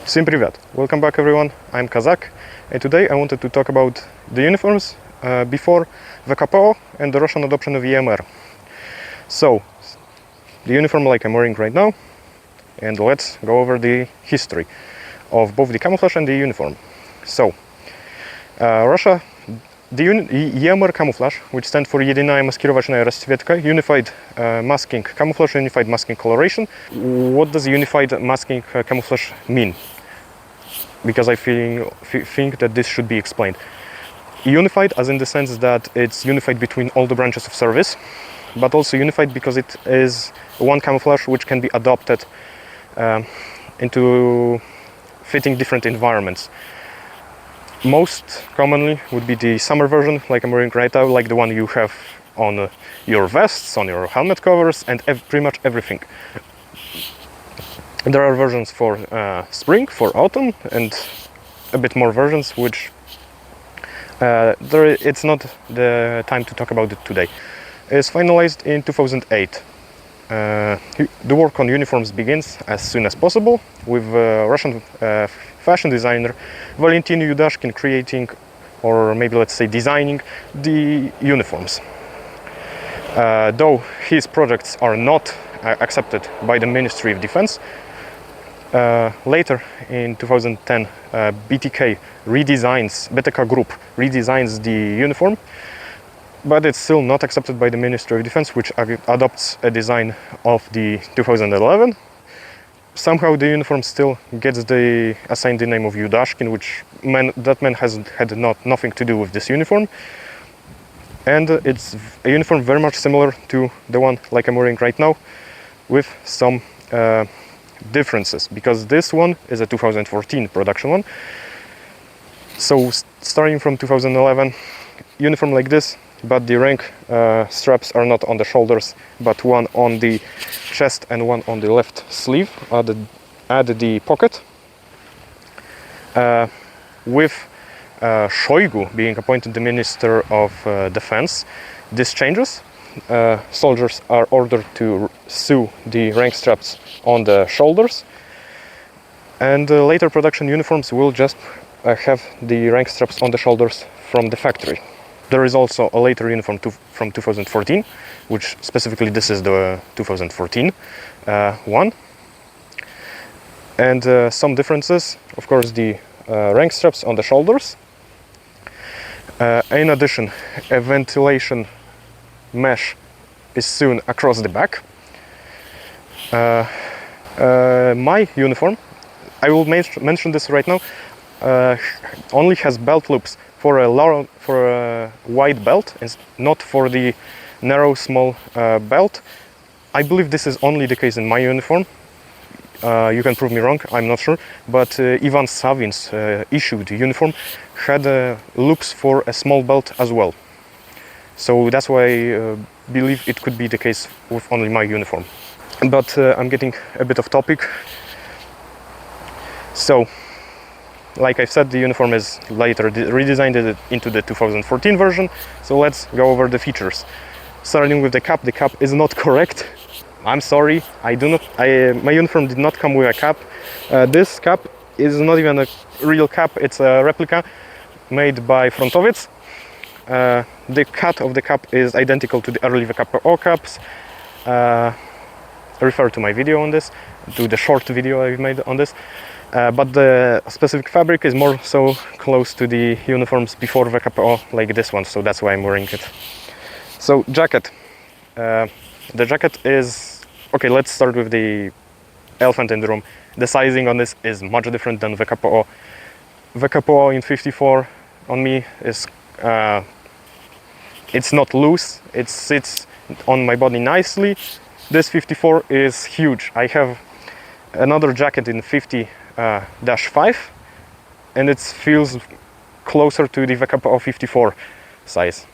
Всем привет! Welcome back everyone, I'm Kazak, and today I wanted to talk about the uniforms before VKPO and the Russian adoption of EMR. So, the uniform like I'm wearing right now, and let's go over the history of both the camouflage and the uniform. So, Russia, the EMR camouflage, which stands for Единая маскировочная расцветка, unified masking camouflage, unified masking coloration. What does unified masking camouflage mean? Because I think that this should be explained. Unified as in the sense that it's unified between all the branches of service, but also unified because it is one camouflage which can be adopted into fitting different environments. Most commonly would be the summer version, like I'm wearing right now, like the one you have on your vests, on your helmet covers, and pretty much everything. There are versions for spring, for autumn, and a bit more versions, which it's not the time to talk about it today. It's finalized in 2008. The work on uniforms begins as soon as possible, with Russian fashion designer Valentin Yudashkin creating, or maybe let's say designing, the uniforms. Though his projects are not accepted by the Ministry of Defense, later in 2010 BTK Group redesigns the uniform, but it's still not accepted by the Ministry of Defense, which adopts a design of the 2011. Somehow the uniform still gets assigned the name of Yudashkin, which that man has had nothing to do with this uniform. And it's a uniform very much similar to the one like I'm wearing right now, with some differences, because this one is a 2014 production one. So starting from 2011, uniform like this, but the rank straps are not on the shoulders, but one on the chest and one on the left sleeve at the pocket. With Shoigu being appointed the Minister of Defense, this changes. Soldiers are ordered to sew the rank straps on the shoulders, and later production uniforms will just have the rank straps on the shoulders from the factory. There is also a later uniform from 2014, which specifically this is the 2014 one. And some differences, of course, the rank straps on the shoulders. In addition, a ventilation mesh is sewn across the back. My uniform, I will mention this right now, only has belt loops for a wide belt and not for the narrow small belt. I believe this is only the case in my uniform. You can prove me wrong, I'm not sure, but Ivan Savin's issued uniform had loops for a small belt as well. So that's why I believe it could be the case with only my uniform. But I'm getting a bit off topic. So, like I said, the uniform is later redesigned into the 2014 version. So let's go over the features. Starting with the cap is not correct. I'm sorry, my uniform did not come with a cap. This cap is not even a real cap, it's a replica made by Frontowiec. The cut of the cap is identical to the early VKPO caps. Refer to my video on this, to the short video I've made on this. But the specific fabric is more so close to the uniforms before VKPO, like this one, so that's why I'm wearing it. So, jacket. The jacket is... Okay, let's start with the elephant in the room. The sizing on this is much different than VKPO. VKPO in 54 on me is... it's not loose, it sits on my body nicely. This 54 is huge. I have another jacket in 50-5 and it feels closer to the VKPO 54 size.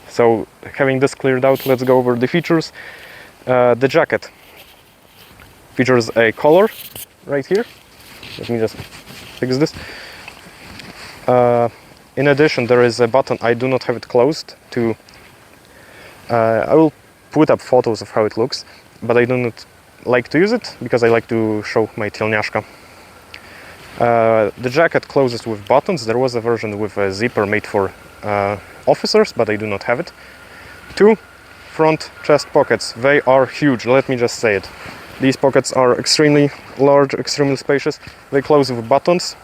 So having this cleared out, let's go over the features. The jacket features a collar right here. Let me just fix this. In addition, there is a button. I do not have it closed to... I will put up photos of how it looks, but I do not like to use it because I like to show my tylniaszka. The jacket closes with buttons. There was a version with a zipper made for officers, but I do not have it. 2 front chest pockets. They are huge, let me just say it. These pockets are extremely large, extremely spacious. They close with buttons.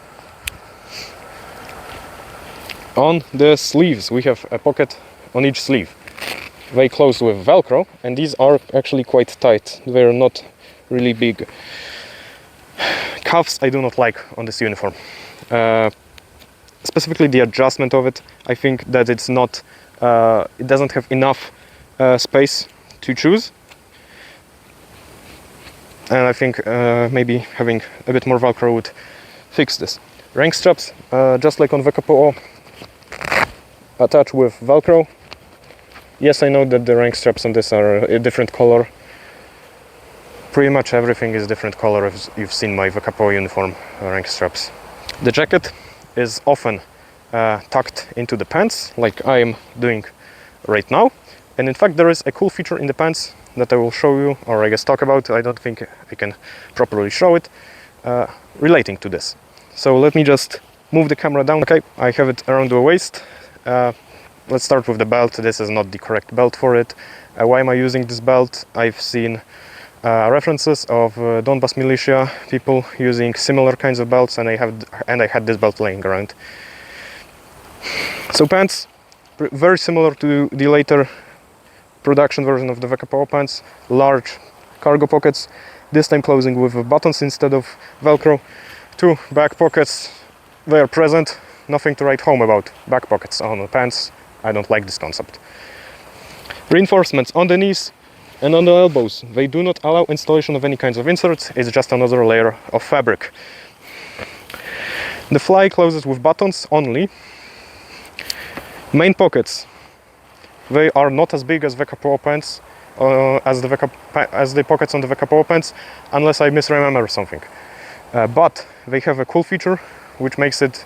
On the sleeves, we have a pocket on each sleeve. They close with Velcro, and these are actually quite tight. They're not really big. Cuffs I do not like on this uniform. Specifically the adjustment of it. I think that it's not, it doesn't have enough space to choose. And I think maybe having a bit more Velcro would fix this. Rank straps, just like on VKPO, attached with Velcro. Yes, I know that the rank straps on this are a different color. Pretty much everything is different color if you've seen my VKPO uniform rank straps. The jacket is often tucked into the pants, like I am doing right now. And in fact, there is a cool feature in the pants that I will show you, or I guess talk about. I don't think I can properly show it, relating to this. So let me just move the camera down. Okay, I have it around the waist. Let's start with the belt. This is not the correct belt for it. Why am I using this belt? I've seen references of Donbas militia people using similar kinds of belts, and I had this belt laying around. So pants, very similar to the later production version of the VKPO pants. Large cargo pockets, this time closing with buttons instead of Velcro. 2 back pockets, they are present. Nothing to write home about. Back pockets on the pants. I don't like this concept. Reinforcements on the knees and on the elbows. They do not allow installation of any kinds of inserts. It's just another layer of fabric. The fly closes with buttons only. Main pockets. They are not as big as VKPO pants, as the pockets on the VKPO pants, unless I misremember something. But they have a cool feature which makes it,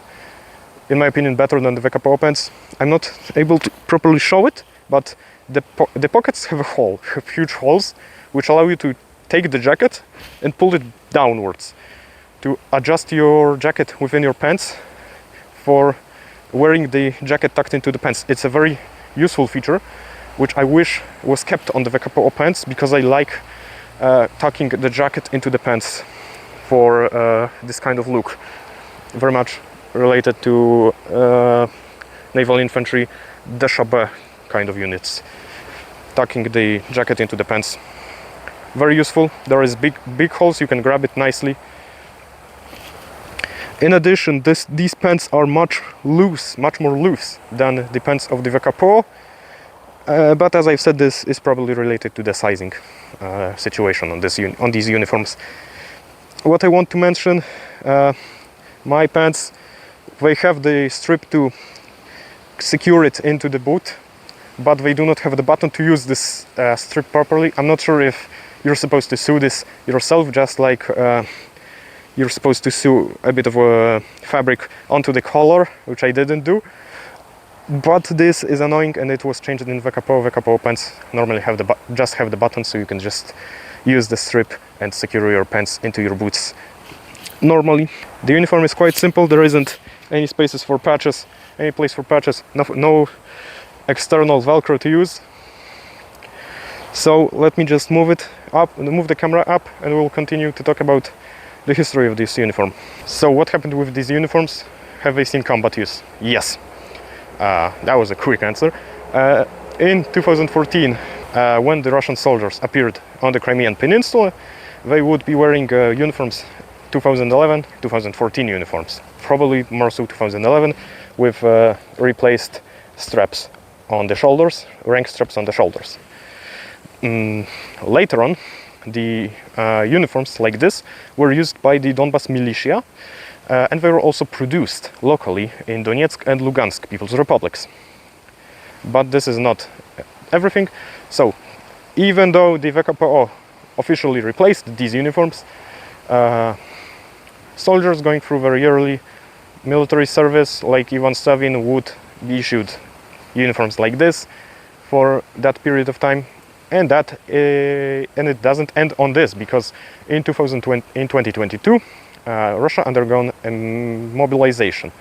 in my opinion, better than the VKPO pants. I'm not able to properly show it, but the pockets have huge holes, which allow you to take the jacket and pull it downwards to adjust your jacket within your pants for wearing the jacket tucked into the pants. It's a very useful feature, which I wish was kept on the VKPO pants, because I like tucking the jacket into the pants for this kind of look. Very much related to naval infantry, déchabé kind of units. Tucking the jacket into the pants. Very useful. There is big holes, you can grab it nicely. In addition, these pants are much more loose than the pants of the VKPO. But as I've said, this is probably related to the sizing situation on these uniforms. What I want to mention, my pants, they have the strip to secure it into the boot, but they do not have the button to use this strip properly. I'm not sure if you're supposed to sew this yourself, just like you're supposed to sew a bit of fabric onto the collar, which I didn't do. But this is annoying, and it was changed in VKPO. VKPO pants normally just have the button, so you can just use the strip and secure your pants into your boots normally. The uniform is quite simple. There isn't any spaces for patches, any place for patches, no external Velcro to use. So let me just move the camera up, and we'll continue to talk about the history of this uniform. So what happened with these uniforms? Have they seen combat use? Yes. That was a quick answer. In 2014, when the Russian soldiers appeared on the Crimean Peninsula, they would be wearing uniforms 2011, 2014 uniforms. Probably more so 2011, with replaced straps on the shoulders, rank straps on the shoulders. Later on, the uniforms like this were used by the Donbas militia, and they were also produced locally in Donetsk and Lugansk People's Republics. But this is not everything. So even though the VKPO officially replaced these uniforms, soldiers going through very early military service, like Ivan Savin, would be issued uniforms like this for that period of time. And it doesn't end on this, because in 2022 Russia undergone a mobilization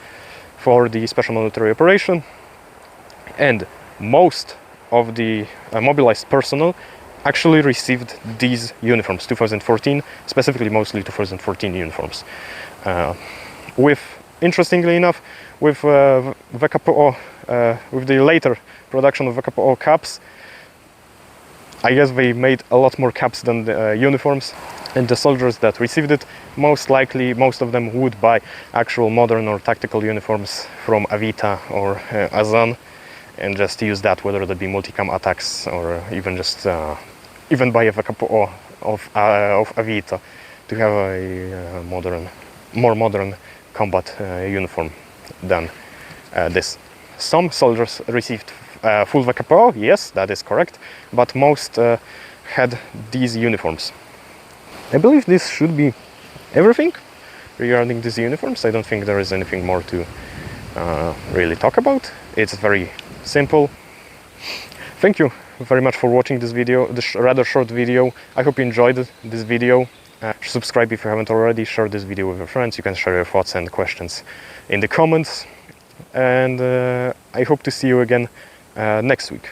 for the special military operation, and most of the mobilized personnel actually received these uniforms, 2014, specifically mostly 2014 uniforms. Interestingly enough, with VKPO, with the later production of VKPO caps, I guess they made a lot more caps than the uniforms, and the soldiers that received it, most likely, most of them would buy actual modern or tactical uniforms from Avita or Azan, and just use that, whether that be multicam attacks or even just even buy a VKPO of Avita to have a more modern combat uniform than this. Some soldiers received full VKPO, yes, that is correct, but most had these uniforms. I believe this should be everything regarding these uniforms. I don't think there is anything more to really talk about. It's very simple. Thank you very much for watching this video, this rather short video. I hope you enjoyed this video. Subscribe if you haven't already, share this video with your friends. You can share your thoughts and questions in the comments, and I hope to see you again next week.